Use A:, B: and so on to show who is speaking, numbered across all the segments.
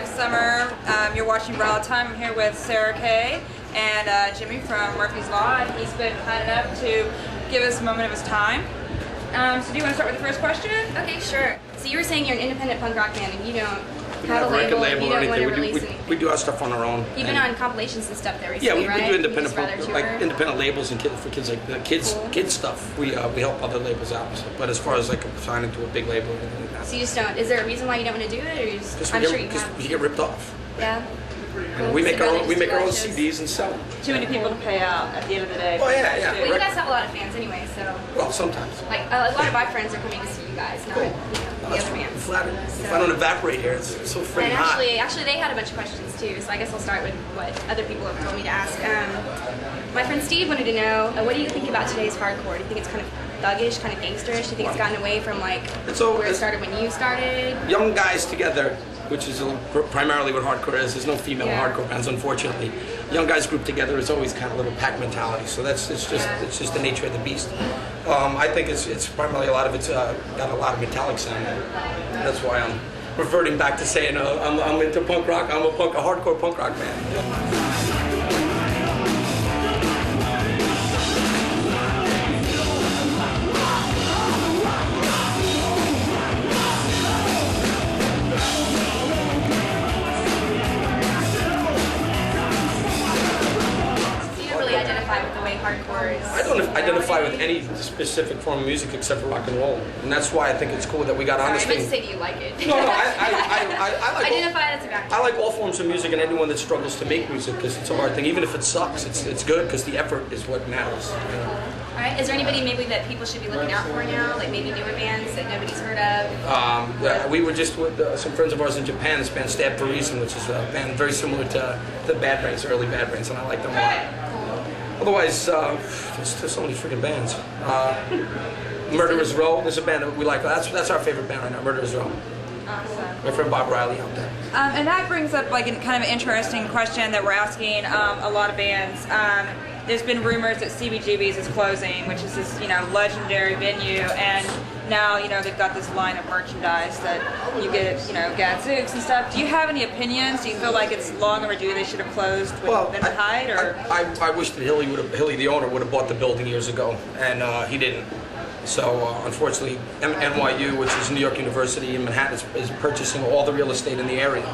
A: I'm Summer. You're watching rAwTiMe. I'm here with Sarah Kay and Jimmy from Murphy's Law, and he's been kind enough to give us a moment of his time. So do you want to start with the first question?
B: Okay, sure. So you were saying you're an independent punk rock band and you don't have a
C: record
B: label, you
C: or
B: don't want to
C: anything.
B: release anything.
C: We do our stuff on our own.
B: You've been on compilations and stuff there recently,
C: yeah, we
B: right?
C: do independent punk,
B: tour?
C: like independent labels and for kids like kids stuff. We help other labels out. But as far as like signing to a big label, or anything like that.
B: So you just don't. Is there a reason why you don't want to do it, or you just? I'm sure you have.
C: You get ripped off.
B: Yeah.
C: Cool. We make our own CDs and sell them.
A: Too many people to pay out at the end of the day.
C: Oh yeah.
B: Well, you guys have a lot of fans anyway, so.
C: Well, sometimes.
B: Like a lot of my friends are coming to see you guys, not the other bands.
C: Flattered. If I don't evaporate here, it's so freaking hot.
B: And actually, they had a bunch of questions too. So I guess I'll start with what other people have told me to ask. My friend Steve wanted to know, what do you think about today's hardcore? Do you think it's kind of thuggish, kind of gangsterish? Do you think it's gotten away from like where it started when you started?
C: Young guys together, which is primarily what hardcore is. There's no female hardcore bands, unfortunately. Young guys grouped together is always kind of a little pack mentality. So it's just the nature of the beast. I think it's primarily a lot of it's got a lot of metallic sound. That's why I'm reverting back to saying I'm into punk rock. I'm a hardcore punk rock band.
B: I
C: don't identify with any specific form of music except for rock and roll, and that's why I think it's cool that we got on this thing.
B: I meant to say, do you like it?
C: No, I like
B: identify as a background.
C: I like all forms of music and anyone that struggles to make music because it's a hard thing. Even if it sucks, it's good because the effort is what matters. You know?
B: All right. Is there anybody maybe that people should be looking out for now, like maybe newer bands that nobody's heard of?
C: We were just with some friends of ours in Japan. This band Stab for Reason, which is a band very similar to the Bad Brains, early Bad Brains, and I like them a lot. Otherwise, there's so many freaking bands. Murderers Row, there's a band that we like. That's our favorite band right now, Murderers Row.
A: Awesome.
C: My friend Bob Riley out there.
A: And that brings up like a kind of interesting question that we're asking a lot of bands. There's been rumors that CBGBs is closing, which is this legendary venue, and now they've got this line of merchandise that you get gadzooks and stuff. Do you have any opinions? Do you feel like it's long overdue? They should have closed with Vince Hyde, or
C: I wish that Hilly the owner would have bought the building years ago, and he didn't. So unfortunately, NYU, which is New York University in Manhattan, is purchasing all the real estate in the area,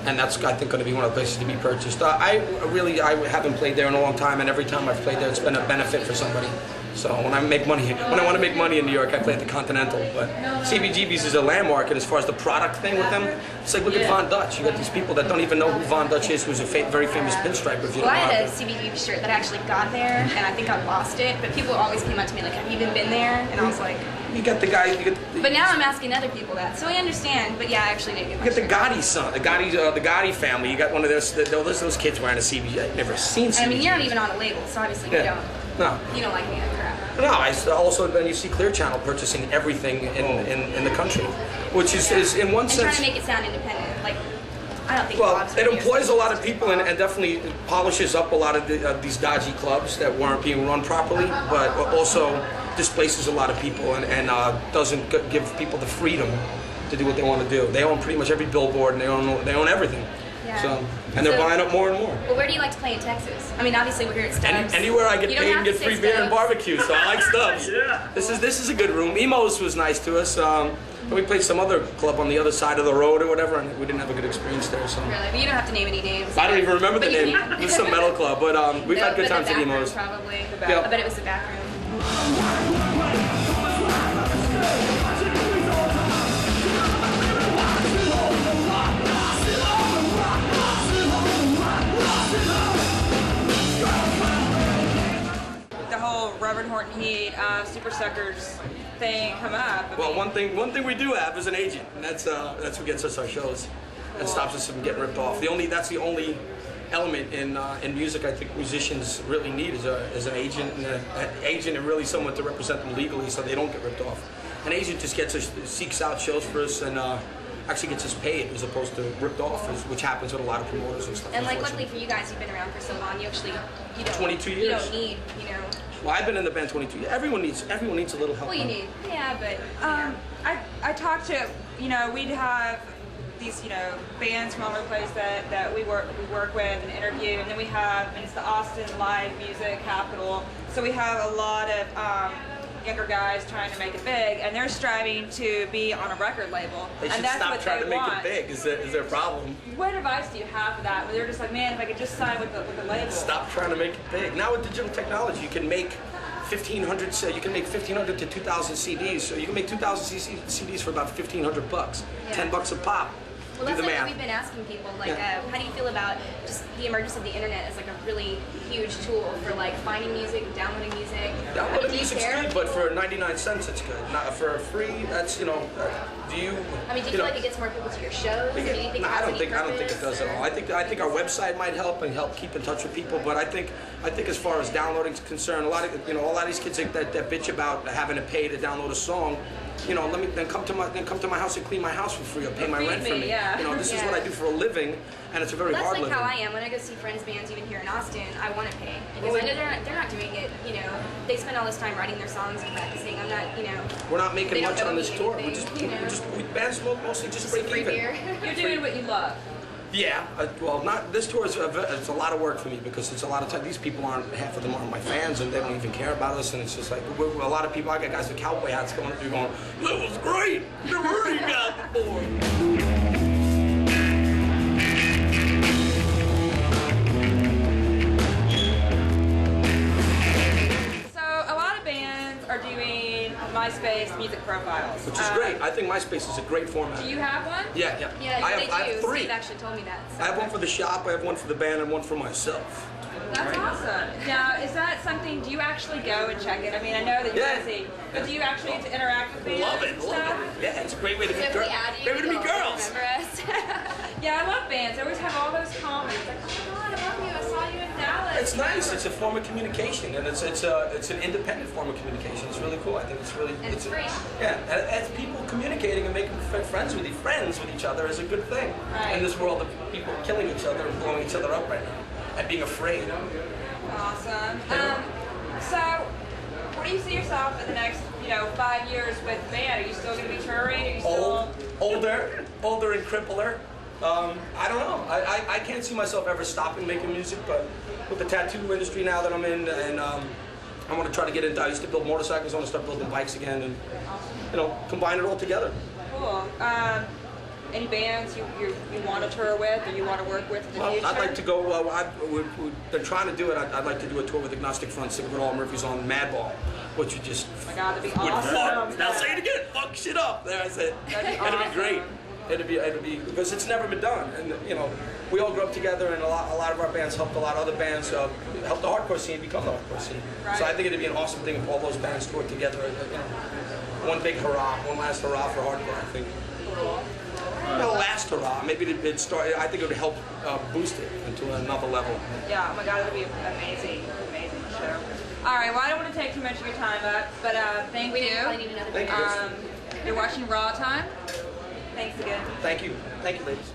C: and that's I think going to be one of the places to be purchased. I haven't played there in a long time, and every time I've played there, it's been a benefit for somebody. So when I want to make money in New York, I play at the Continental. But CBGBs is a landmark, and as far as the product thing with them, it's like look at Von Dutch. You got these people that don't even know who Von Dutch is, who's a very famous pinstripe. If you
B: I had a CBGB shirt that I actually got there, and I think I lost it. But people always came up to me like, "Have you even been there?" And I was like,
C: "You got the guy."
B: But now I'm asking other people that, so I understand. But yeah, I actually did get my
C: shirt. You got the Gotti son, the Gotti family. You got one of those kids wearing a CBGB. I've never seen CBGB.
B: I mean, you're not even on a label, so obviously you don't.
C: No.
B: You don't like me that crap.
C: No, then you see Clear Channel purchasing everything in the country, which is in one sense.
B: Trying to make it sound independent, like I don't think.
C: Well, it employs a lot of people and definitely polishes up a lot of these dodgy clubs that weren't being run properly, but also displaces a lot of people and doesn't give people the freedom to do what they want to do. They own pretty much every billboard and they own everything.
B: Yeah.
C: So, and they're buying up more and more.
B: Well, where do you like to play in Texas? I mean, obviously we're here at Stubbs.
C: Anywhere I get paid and get free beer and barbecue, so I like Stubbs.
D: Yeah.
C: This is a good room. Emos was nice to us. We played some other club on the other side of the road or whatever, and we didn't have a good experience there. So.
B: Really? But you don't have to name any names.
C: I don't even remember the name. It was some metal club, but we've had good times at Emos.
B: Probably.
C: Yeah.
B: I bet it was the back room.
A: Robert Horton Heat, Super Suckers thing come up.
C: Well, one thing we do have is an agent, and that's who gets us our shows and stops us from getting ripped off. That's the only element in music I think musicians really need is an agent and really someone to represent them legally so they don't get ripped off. An agent just seeks out shows for us and actually gets us paid as opposed to ripped off, which happens with a lot of promoters and stuff.
B: And like luckily for you guys, you've been around for so long. You don't
C: 22 years.
B: You don't need
C: Well, I've been in the band 22 years. Everyone needs a little help.
B: Well, you need, yeah, but
A: I talked to, we'd have these bands from all over the place that we work with and interview, and then we have, and it's the Austin live music capital. So we have a lot of younger guys trying to make it big, and they're striving to be on a record label.
C: They should
A: and that's
C: stop
A: what
C: trying
A: they
C: to make
A: want.
C: it big. Is there a problem?
A: What advice do you have for that? Where they're just like, man, if I could just sign with the label.
C: Stop trying to make it big. Now with digital technology, you can make 1,500. You can make 1,500 to 2,000 CDs. So you can make 2,000 CDs for about $1,500,
B: Yeah.
C: $10 a pop.
B: Well,
C: Do
B: that's
C: the
B: like
C: math.
B: what we've been asking people. Like,
C: Yeah.
B: how do you feel about just the emergence of the internet as like a really huge tool for like finding music, downloading music?
C: Downloading
B: Do you
C: music's
B: care?
C: good, but for 99 cents it's good. Not for free. That's do you?
B: I mean, do you feel like it gets more people to your shows? Do you think it
C: No,
B: has
C: I don't think
B: purpose,
C: it does at
B: or-
C: all. I think our website might help and help keep in touch with people. But I think as far as downloading is concerned, a lot of these kids that bitch about having to pay to download a song. Come to my house and clean my house for free or pay my
A: Feed
C: rent for
A: me,
C: me.
A: yeah.
C: This is
B: Yeah.
C: what I do for a living, and it's a very
B: That's
C: hard
B: like
C: living.
B: how I am when I go see friends' bands, even here in Austin. I want to pay because
C: Well,
B: I know they're not doing it. They spend all this time writing their songs and practicing. I'm not.
C: We're not making
B: they don't
C: much on
B: owe
C: this
B: me
C: tour.
B: anything,
C: Bands mostly just break
B: free
C: even.
B: beer.
A: You're doing what you love.
C: Yeah, well, not this tour is it's a lot of work for me because it's a lot of time. These people half of them aren't my fans, and they don't even care about us. And it's just like a lot of people. I got guys with cowboy hats going through, going, "That was great. Never heard you guys before."
A: So a lot of bands are doing MySpace music profiles.
C: Which is great. I think MySpace is a great format.
A: Do you have one?
C: Yeah.
B: Yeah,
C: I
B: they do.
C: have 3.
B: Steve actually told me that. So.
C: I have one for the shop, I have one for the band, and one for myself.
A: That's awesome. Now, is that something, do you actually go and check it? I mean, I know that you're
C: Yeah.
A: busy, but do you actually get to interact with bands
C: Love
A: and
C: it,
A: stuff?
C: love it. Yeah, it's a great way to
B: So
C: meet
B: if we add you,
C: Great way to meet
B: you'll
C: girls.
B: remember us.
A: Yeah, I love bands. I always have all those comments. Like, oh my God, I love you. I saw you in Dallas.
C: It's nice. It's a form of communication, and it's an independent form of communication. It's really cool. I think it's really
B: And it's free.
C: Yeah, and as people communicating and making friends with each other is a good thing.
A: Right.
C: In this world of people killing each other and blowing each other up right now, and being afraid.
A: Awesome. So, where do you see yourself in the next, 5 years with the band? Are you still going to be touring? Are you still...
C: Older and crippler. I don't know. I can't see myself ever stopping making music, but with the tattoo industry now that I'm in, and I want to try to get into. I used to build motorcycles. I want to start building bikes again, and combine it all together.
A: Cool. Any bands you want to tour with or you want to work with in the future?
C: I'd like to go. We've been trying to do it. I'd like to do a tour with Agnostic Front, sing with all Murphy's on Madball, which would just.
A: Oh my God, that'd be
C: would
A: awesome.
C: fuck. Now say it again. Fuck shit up. There I said.
A: That'd be
C: It'd
A: awesome.
C: be great. It'd be because it's never been done, and we all grew up together, and a lot of our bands helped a lot of other bands help the hardcore scene become the hardcore scene.
A: Right.
C: So I think it'd be an awesome thing if all those bands toured together. One big hurrah, one last hurrah for hardcore. I think.
A: Cool.
C: The last hurrah, maybe it'd start. I think it would help boost it into another level.
A: Yeah, oh my God, it'd be an amazing show. All right, well, I don't want to take too much of your time up, but thank
B: We
A: you.
B: probably need another
C: Thank
B: band.
C: you.
A: You're watching rAwTiMe. Thanks again.
C: Thank you, ladies.